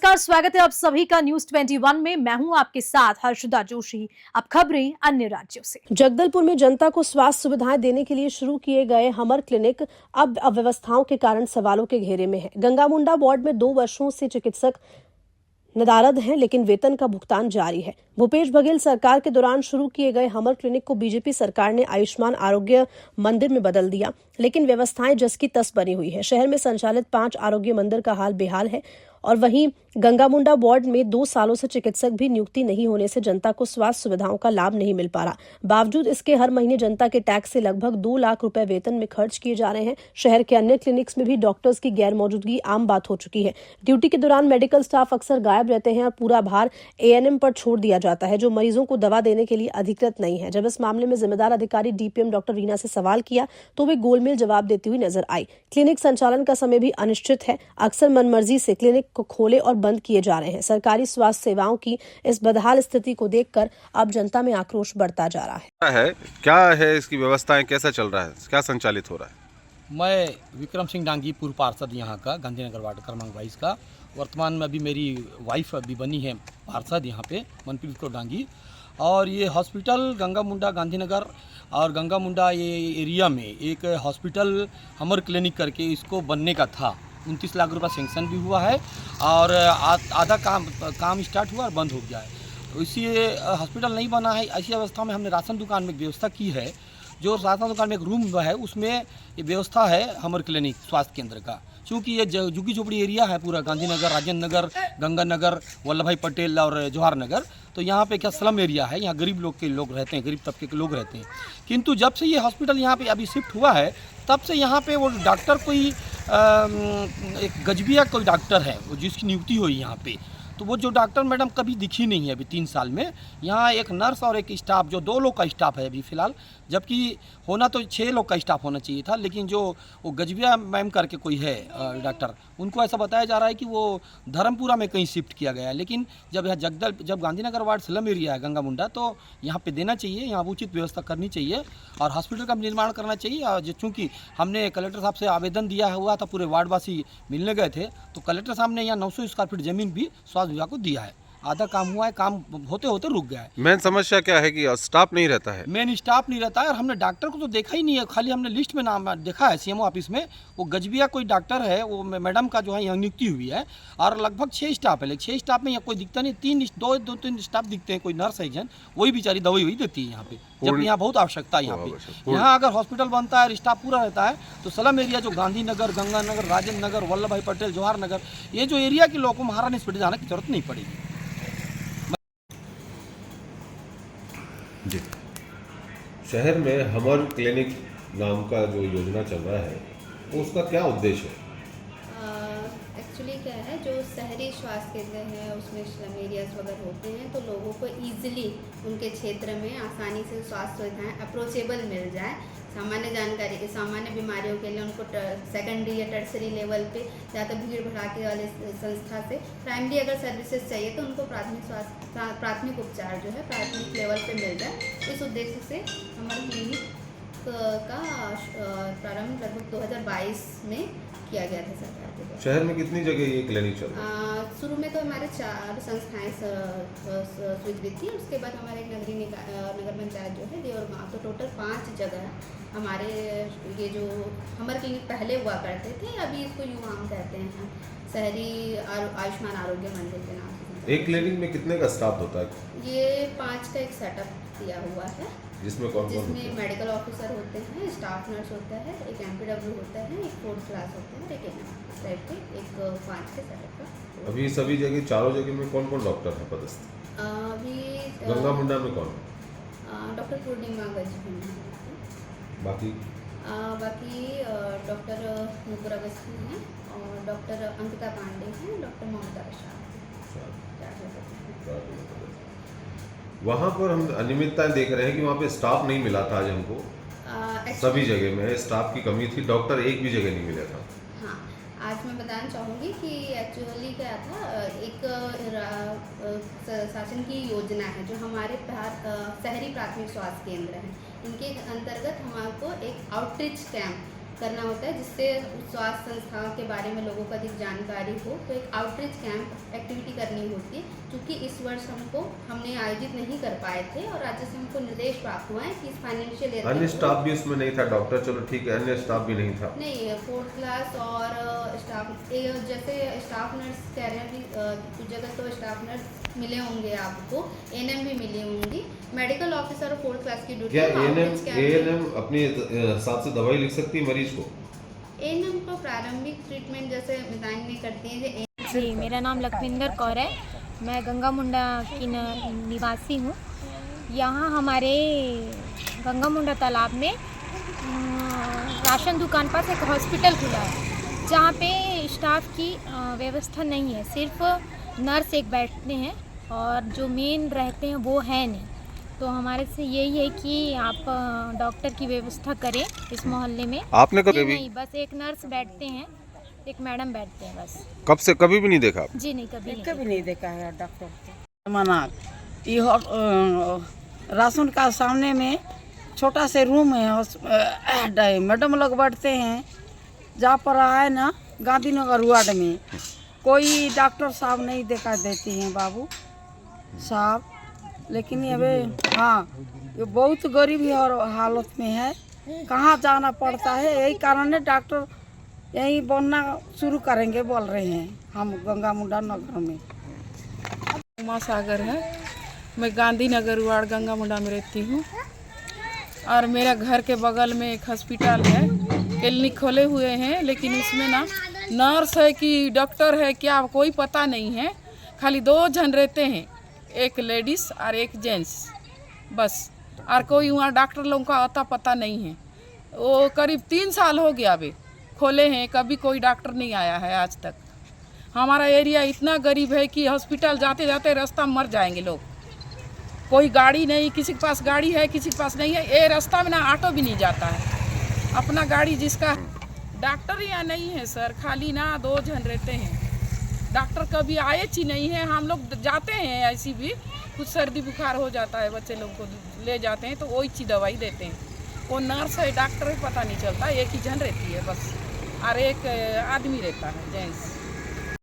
नमस्कार, स्वागत है आप सभी का न्यूज 21 में। मैं हूं आपके साथ हर्षदा जोशी। अब खबरें अन्य राज्यों से। जगदलपुर में जनता को स्वास्थ्य सुविधाएं देने के लिए शुरू किए गए हमर क्लिनिक अब अव्यवस्थाओं के कारण सवालों के घेरे में है। गंगामुंडा वार्ड में 2 वर्षों से चिकित्सक नदारद हैं, लेकिन वेतन का भुगतान जारी है। भूपेश बघेल सरकार के दौरान शुरू किए गए हमर क्लिनिक को बीजेपी सरकार ने आयुष्मान आरोग्य मंदिर में बदल दिया, लेकिन व्यवस्थाएं जस की तस बनी हुई है। शहर में संचालित 5 आरोग्य मंदिर का हाल बेहाल है और वहीं गंगामुंडा वार्ड में 2 सालों से चिकित्सक भी नियुक्ति नहीं होने से जनता को स्वास्थ्य सुविधाओं का लाभ नहीं मिल पा रहा। बावजूद इसके हर महीने जनता के टैक्स से लगभग 2 लाख रुपए वेतन में खर्च किए जा रहे हैं। शहर के अन्य क्लिनिक्स में भी डॉक्टर्स की गैर मौजूदगी आम बात हो चुकी है। ड्यूटी के दौरान मेडिकल स्टाफ अक्सर गायब रहते हैं और पूरा भार एएनएम पर छोड़ दिया जाता है, जो मरीजों को दवा देने के लिए अधिकृत नहीं है। जब इस मामले में जिम्मेदार अधिकारी डीपीएम डॉक्टर रीना से सवाल किया तो वे गोलमेल जवाब देती हुई नजर आई। क्लिनिक संचालन का समय भी अनिश्चित है। अक्सर मनमर्जी से क्लिनिक को खोले और बंद किए जा रहे हैं। सरकारी स्वास्थ्य सेवाओं की इस बदहाल स्थिति को देखकर अब जनता में आक्रोश बढ़ता जा रहा है। क्या है इसकी व्यवस्थाएं, कैसा चल रहा है, क्या संचालित हो रहा है? मैं विक्रम सिंह डांगी, पूर्व पार्षद यहाँ का, गांधीनगर वार्ड क्रमांक 22 का। वर्तमान में अभी मेरी वाइफ अभी बनी है पार्षद यहाँ पे, मनप्रीत कौर डांगी। और ये हॉस्पिटल गंगामुंडा गांधीनगर और गंगामुंडा ये एरिया में एक हॉस्पिटल हमर क्लिनिक करके इसको बनने का था। 29 लाख रुपये सेंक्शन भी हुआ है और आधा काम स्टार्ट हुआ और बंद हो गया है। तो इसी हॉस्पिटल नहीं बना है। ऐसी अवस्था में हमने राशन दुकान में व्यवस्था की है। जो राशन दुकान में एक रूम है उसमें ये व्यवस्था है हमर क्लिनिक स्वास्थ्य केंद्र का। क्योंकि ये झुग्गी झोपड़ी एरिया है पूरा, गांधीनगर, राजेंद्र नगर, गंगानगर, वल्लभ भाई पटेल और जवाहर नगर। तो यहाँ पे क्या स्लम एरिया है, यहाँ गरीब लोग के लोग रहते हैं, गरीब तबके के लोग रहते हैं। किंतु जब से ये हॉस्पिटल यहाँ पे अभी शिफ्ट हुआ है तब से यहाँ पे वो डॉक्टर कोई एक गजबिया कोई डॉक्टर है जिसकी नियुक्ति हुई यहाँ पे। तो वो जो डॉक्टर मैडम कभी दिखी नहीं है अभी 3 साल में। यहाँ एक नर्स और एक स्टाफ, जो 2 लोग का स्टाफ है अभी फ़िलहाल, जबकि होना तो 6 लोग का स्टाफ होना चाहिए था। लेकिन जो वो गजबिया मैम करके कोई है डॉक्टर, उनको ऐसा बताया जा रहा है कि वो धर्मपुरा में कहीं शिफ्ट किया गया है। लेकिन जब यहाँ जब गांधीनगर वार्ड स्लम एरिया है गंगामुंडा, तो यहाँ पे देना चाहिए, यहाँ उचित व्यवस्था करनी चाहिए और हॉस्पिटल का निर्माण करना चाहिए। और चूँकि हमने कलेक्टर साहब से आवेदन दिया हुआ था, पूरे वार्डवासी मिलने गए थे, तो कलेक्टर साहब ने यहाँ 900 स्क्वायर फीट ज़मीन भी स्वास्थ्य विभाग को दिया है। आधा काम हुआ है, काम होते होते रुक गया है। मेन समस्या क्या है कि स्टाफ नहीं रहता है। मेन स्टाफ नहीं रहता है और हमने डॉक्टर को तो देखा ही नहीं है। खाली हमने लिस्ट में नाम देखा है सीएमओ ऑफिस में, वो गजबिया कोई डॉक्टर है, वो मैडम का जो है यहाँ नियुक्ति हुई है। और लगभग 6 स्टाफ है, लेकिन 6 स्टाफ में यहाँ कोई दिखता नहीं। 2-3 स्टाफ दिखते हैं, कोई नर्स है जन, वही बेचारी दवाई वही देती है यहाँ पे, जबकि यहाँ बहुत आवश्यकता है। यहाँ पे यहाँ अगर हॉस्पिटल बनता है और स्टाफ पूरा रहता है तो स्लम एरिया जो गांधीनगर, गंगानगर, राजेंद्र नगर, वल्लभ भाई पटेल, जवाहर नगर, ये जो एरिया के लोगों को महारानी हॉस्पिटल जाने की जरूरत नहीं पड़ेगी। जी, शहर में हमर क्लिनिक नाम का जो योजना चल रहा है, तो उसका क्या उद्देश्य है? एक्चुअली क्या है, जो शहरी स्वास्थ्य केंद्र है उसमें स्लम एरियाज वगैरह होते हैं, तो लोगों को ईजिली उनके क्षेत्र में आसानी से स्वास्थ्य सुविधाएँ अप्रोचेबल मिल जाए। सामान्य जानकारी, सामान्य बीमारियों के लिए उनको सेकेंडरी या टर्सरी लेवल पे ज़्यादा भीड़ भड़ाके वाले संस्था से प्राइमरी अगर सर्विसेज चाहिए तो उनको प्राथमिक उपचार जो है प्राथमिक लेवल पे मिल जाए। इस उद्देश्य से हमारे क्लिनिक का प्रारंभ लगभग 2022 में किया गया था सरकार के द्वारा। शहर में कितनी जगह ये क्लिनिक चल रहा है? शुरू में तो हमारे 4 संस्थाएं स्वीकृत थी, उसके बाद हमारे नगर पंचायत जो है देवर गाँव, तो टोटल 5 जगह हमारे ये जो हमर क्लिनिक पहले हुआ करते थे, अभी इसको युवाम कहते हैं, शहरी आयुष्मान आरोग्य मंदिर के नाम से। एक क्लिनिक में कितने का स्टाफ होता है? ये 5 का एक सेटअप दिया हुआ है, जिसमें कौन कौन? जिसमें मेडिकल ऑफिसर होते हैं, स्टाफ नर्स होता है, एक एमपीडब्ल्यू होता है, एक 4th क्लास होता है, एक इस टाइप के एक 5 के सेटअप का। अभी सभी जगह, चारों जगह में कौन कौन डॉक्टर है पदस्थ? अभी गंगामुंडा में कौन? डॉक्टर पूर्णिमा गजभिन, बाकी डॉक्टर नुपुर अवस्थी हैं और डॉक्टर अंकिता पांडे हैं, डॉक्टर ममता प्रसाद। वहाँ पर हम अनियमितताएं देख रहे हैं कि वहाँ पे स्टाफ नहीं मिला था आज हमको। सभी जगह में स्टाफ की कमी थी, डॉक्टर एक भी जगह नहीं मिला था। हाँ, आज मैं बताना चाहूँगी कि एक्चुअली क्या था, एक शासन की योजना है जो हमारे शहरी प्राथमिक स्वास्थ्य केंद्र हैं, इनके अंतर्गत हमारे को एक आउटरीच कैंप करना होता है, जिससे स्वास्थ्य संस्थाओं के बारे में लोगों को अधिक जानकारी हो। तो एक आउटरीच कैंप एक्टिविटी करनी होती है, क्योंकि इस वर्ष हमने आयोजित नहीं कर पाए थे और राज्य से हमको निर्देश प्राप्त हुआ है कि इस फाइनेंशियल ईयर अन्य स्टाफ भी उसमें नहीं था डॉक्टर, चलो ठीक है, अन्य स्टाफ भी नहीं था। नहीं, 4th क्लास और स्टाफ जैसे स्टाफ नर्स कह रहे हैं अभी कुछ जगह तो स्टाफ नर्स मिले होंगे आपको, एएनएम भी मिली होंगी, मेडिकल ऑफिसर और 4th क्लास की ड्यूटी। क्या एएनएम अपने हिसाब से दवाई लिख सकती है मरीज को? एएनएम को प्रारंभिक ट्रीटमेंट जैसे मितान में करती हैं। जी, मेरा नाम लखविंदर कौर है, मैं गंगा मुंडा की निवासी हूँ। यहाँ हमारे गंगा मुंडा तालाब में राशन दुकान पास एक हॉस्पिटल खुला है, जहाँ पे स्टाफ की व्यवस्था नहीं है, सिर्फ नर्स एक बैठते हैं और जो मेन रहते हैं वो है नहीं। तो हमारे से यही है कि आप डॉक्टर की व्यवस्था करें इस मोहल्ले में। आपने कभी भी? नहीं, बस एक नर्स बैठते हैं, एक मैडम बैठते हैं बस। कब से? कभी भी नहीं देखा आप? जी नहीं, कभी नहीं देखा है डॉक्टर को। मना राशन का सामने में छोटा से रूम है, मैडम लोग बैठते हैं। जहाँ पर है ना गांधीनगर वार्ड में कोई डॉक्टर साहब नहीं देखा देती हैं बाबू साहब, लेकिन ये हाँ ये बहुत गरीबी और हालत में है, कहाँ जाना पड़ता है। यही कारण है डॉक्टर यही बनना शुरू करेंगे बोल रहे हैं हम गंगा मुंडा नगर में। उमा सागर है, मैं गांधीनगर वार्ड गंगा मुंडा में रहती हूँ और मेरा घर के बगल में एक हॉस्पिटल है, क्लिनिक खोले हुए हैं, लेकिन उसमें ना नर्स है कि डॉक्टर है क्या कोई पता नहीं है। खाली 2 जन रहते हैं, एक लेडीज़ और एक जेंट्स बस, और कोई वहाँ डॉक्टर लोगों का अता पता नहीं है। वो करीब 3 साल हो गया अभी खोले हैं, कभी कोई डॉक्टर नहीं आया है आज तक। हमारा एरिया इतना गरीब है कि हॉस्पिटल जाते जाते रास्ता मर जाएंगे लोग। कोई गाड़ी नहीं, किसी के पास गाड़ी है किसी के पास नहीं है, ये रास्ता में ना ऑटो भी नहीं जाता है। अपना गाड़ी जिसका, डॉक्टर यहाँ नहीं है सर, खाली ना 2 जन रहते हैं, डॉक्टर कभी आए ही नहीं है। हम लोग जाते हैं ऐसी भी, कुछ सर्दी बुखार हो जाता है बच्चे लोग को ले जाते हैं तो वही चीज़ दवाई देते हैं। वो नर्स है डॉक्टर है पता नहीं चलता, एक ही जन रहती है बस, और एक आदमी रहता है जेंट्स।